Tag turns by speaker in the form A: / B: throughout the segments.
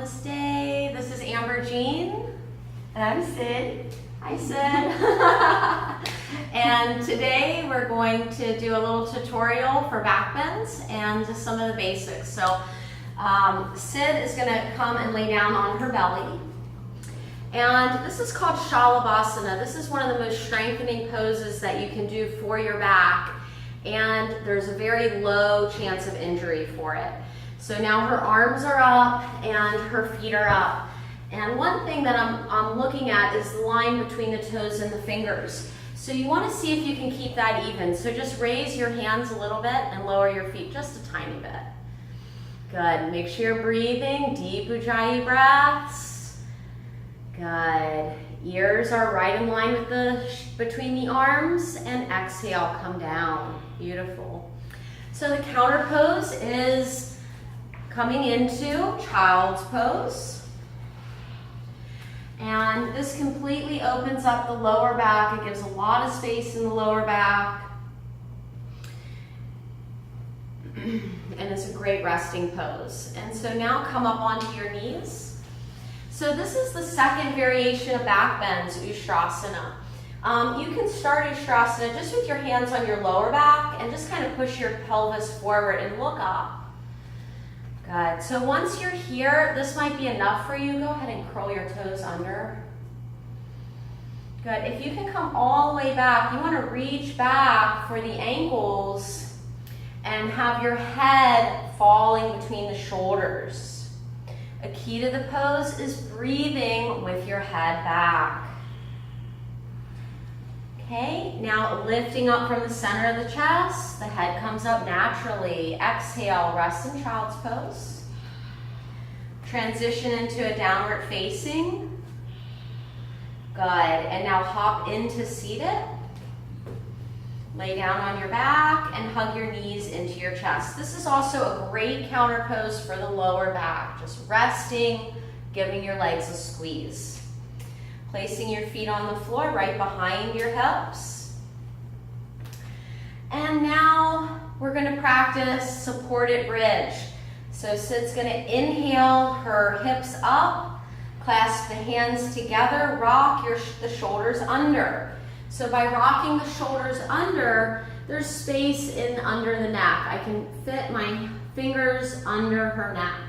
A: Namaste. This is Amber Jean.
B: And I'm Sid.
A: Hi, Sid. And today we're going to do a little tutorial for back bends and just some of the basics. So Sid is going to come and lay down on her belly. And this is called Shalabhasana. This is one of the most strengthening poses that you can do for your back. And there's a very low chance of injury for it. So now her arms are up and her feet are up. And one thing that I'm looking at is the line between the toes and the fingers. So you want to see if you can keep that even. So just raise your hands a little bit and lower your feet just a tiny bit. Good. Make sure you're breathing, deep Ujjayi breaths. Good. Ears are right in line with between the arms, and exhale, come down. Beautiful. So the counter pose is coming into child's pose. And this completely opens up the lower back. It gives a lot of space in the lower back. And it's a great resting pose. And so now come up onto your knees. So this is the second variation of back bends, Ustrasana. You can start Ustrasana just with your hands on your lower back and just kind of push your pelvis forward and look up. Good. So once you're here, this might be enough for you. Go ahead and curl your toes under. Good. If you can come all the way back, you want to reach back for the ankles and have your head falling between the shoulders. A key to the pose is breathing with your head back. Okay, now lifting up from the center of the chest, the head comes up naturally. Exhale, rest in child's pose. Transition into a downward facing. Good, and now hop into seated. Lay down on your back and hug your knees into your chest. This is also a great counter pose for the lower back. Just resting, giving your legs a squeeze. Placing your feet on the floor right behind your hips. And now we're going to practice supported bridge. So Sid's going to inhale her hips up, clasp the hands together, rock the shoulders under. So by rocking the shoulders under, there's space under the neck. I can fit my fingers under her neck.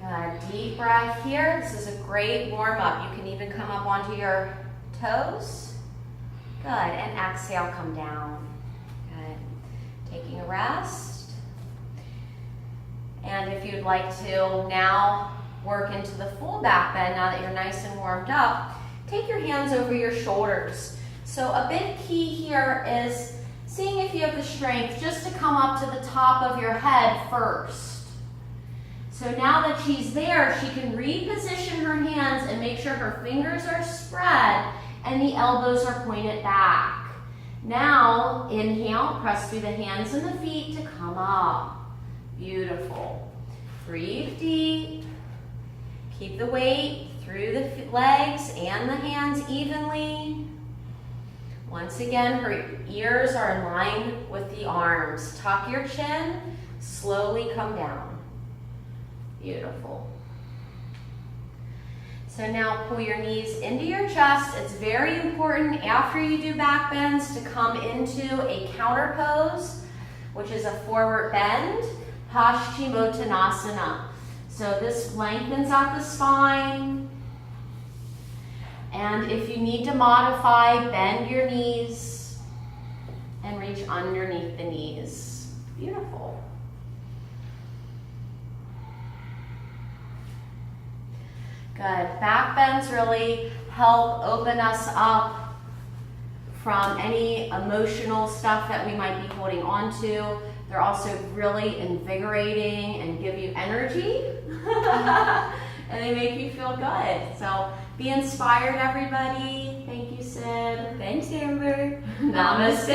A: Good. Deep breath here. This is a great warm-up. You can even come up onto your toes. Good. And exhale, come down. Good. Taking a rest. And if you'd like to now work into the full back bend, now that you're nice and warmed up, take your hands over your shoulders. So a big key here is seeing if you have the strength just to come up to the top of your head first. So now that she's there, she can reposition her hands and make sure her fingers are spread and the elbows are pointed back. Now, inhale, press through the hands and the feet to come up. Beautiful. Breathe deep. Keep the weight through the legs and the hands evenly. Once again, her ears are in line with the arms. Tuck your chin, slowly come down. Beautiful. So now pull your knees into your chest. It's very important after you do back bends to come into a counter pose, which is a forward bend, Paschimottanasana. So this lengthens out the spine. And if you need to modify, bend your knees and reach underneath the knees. Beautiful. Good. Back bends really help open us up from any emotional stuff that we might be holding on to. They're also really invigorating and give you energy. And they make you feel good. So be inspired, everybody. Thank you, Sid.
B: Thanks, Amber.
A: Namaste.